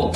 여보.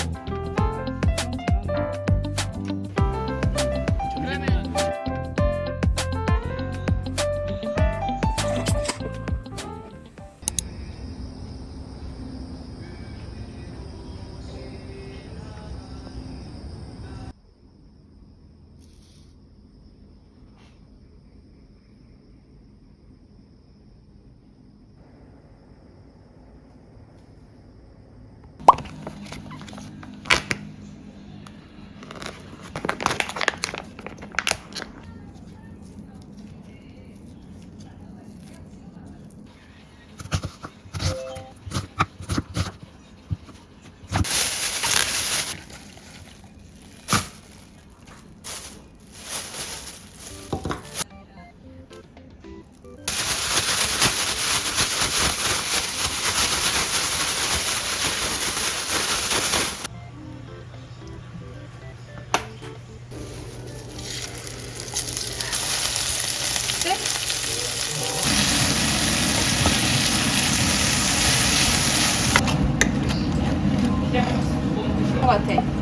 것 같아.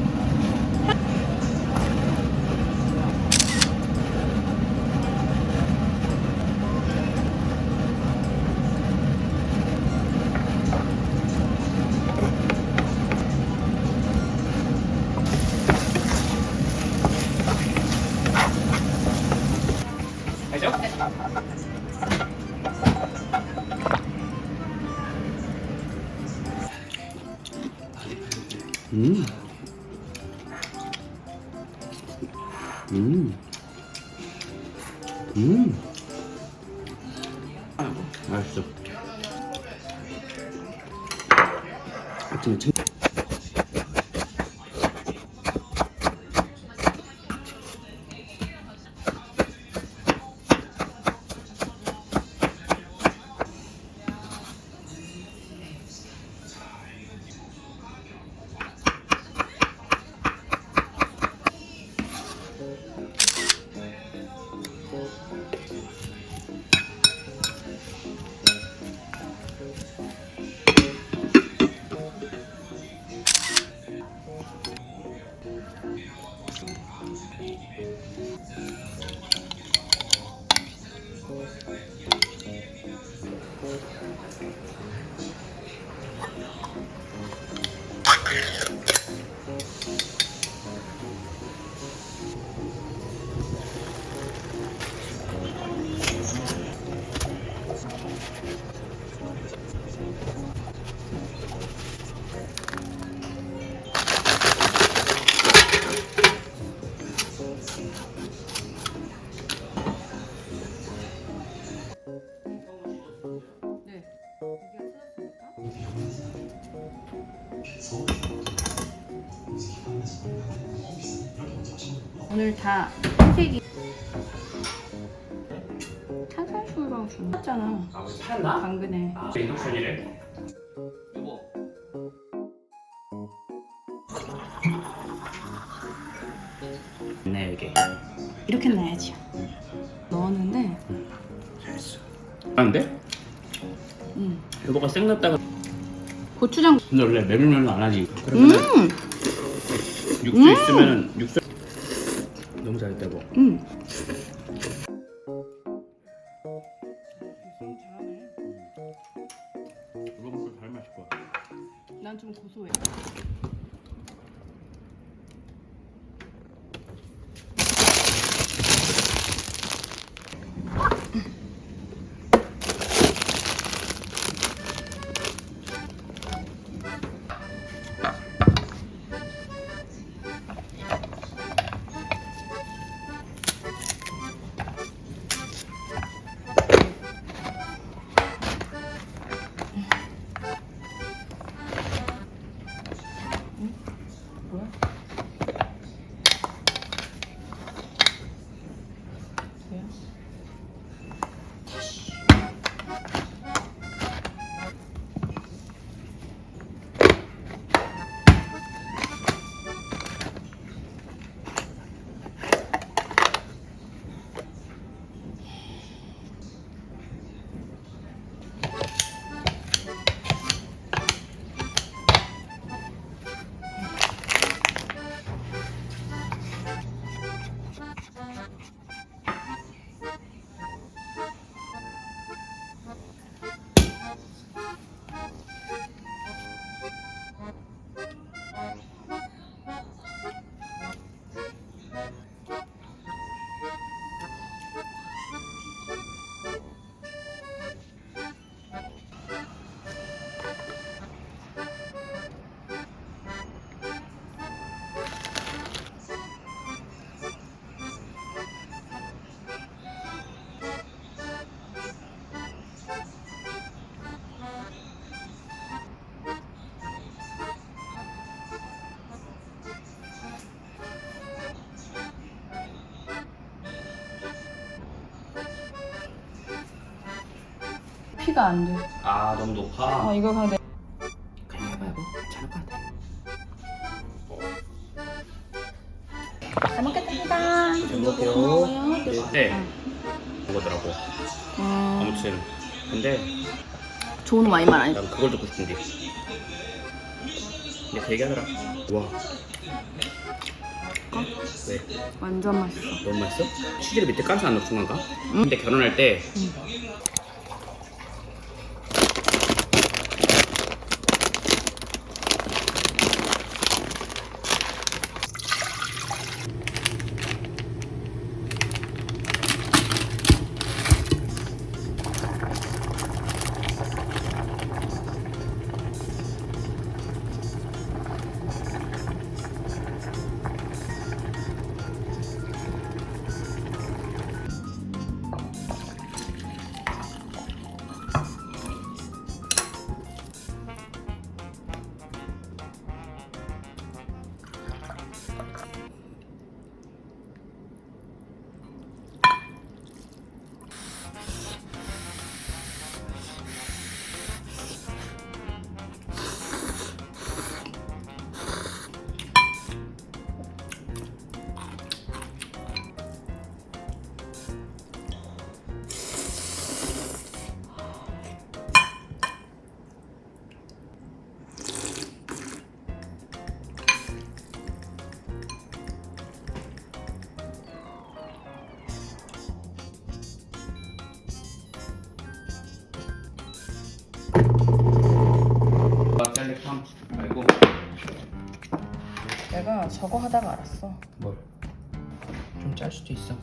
음. 맛있어. 아침에 오늘 다 색이 탄산수유랑 준비했잖아. 아, 우리 팔았나? 당근에. 아, 인덕션이래. 여보. 네, 이게. 이렇게 놔야지. 넣었는데. 잘했어. 안 돼? 응. 여보가 생겼다가. 고추장. 근데 원래 메밀면은 안 하지. 그러면은 육수 있으면은 육수. 너무 잘했다, 여보. 여보 잘 마실 거야. 난 좀 고소해. 높이가 안 돼. 아 너무 높아. 아 이거 근데 그냥 해봐 이거 괜찮을 것 같아. 잘 먹겠습니다. 잘 먹을게요. 고마워요. 네. 그거더라고. 아무튼 근데 좋은 와인 말 아니. 난 그걸 듣고 싶은데. 근데 그 얘기하더라. 와. 왜? 완전 맛있어. 너무 맛있어? 치즈를 밑에 깐수 안 넣은 건가? 근데 결혼할 때 짤렉함 말고 내가 저거 하다가 알았어. 뭘? 좀 짤 수도 있어.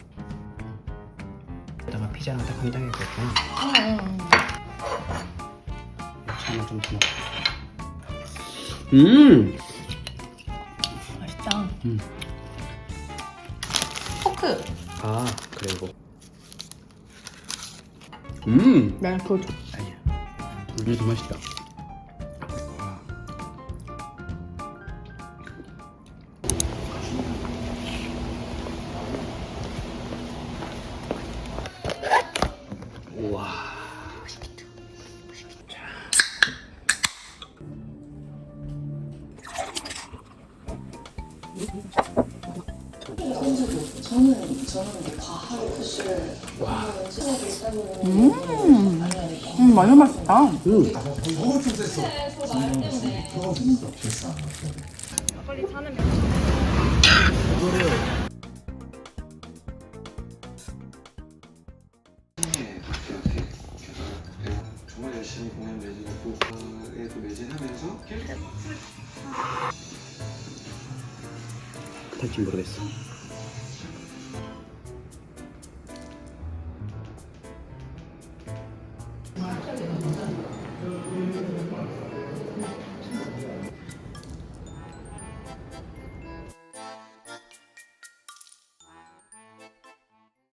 그다가 피자랑 딱 황당했겠구나. 참아 좀 참아. 맛있다. 포크. 아 그래 이거. 난 그거 좋아. 아니야. 이게 더 맛있다. 우와. 자. 저는 과하게 푸시를 완전 맛있다. 정말 열심히 공연 매진했고 에도 매진하면서 탈지 모르겠어.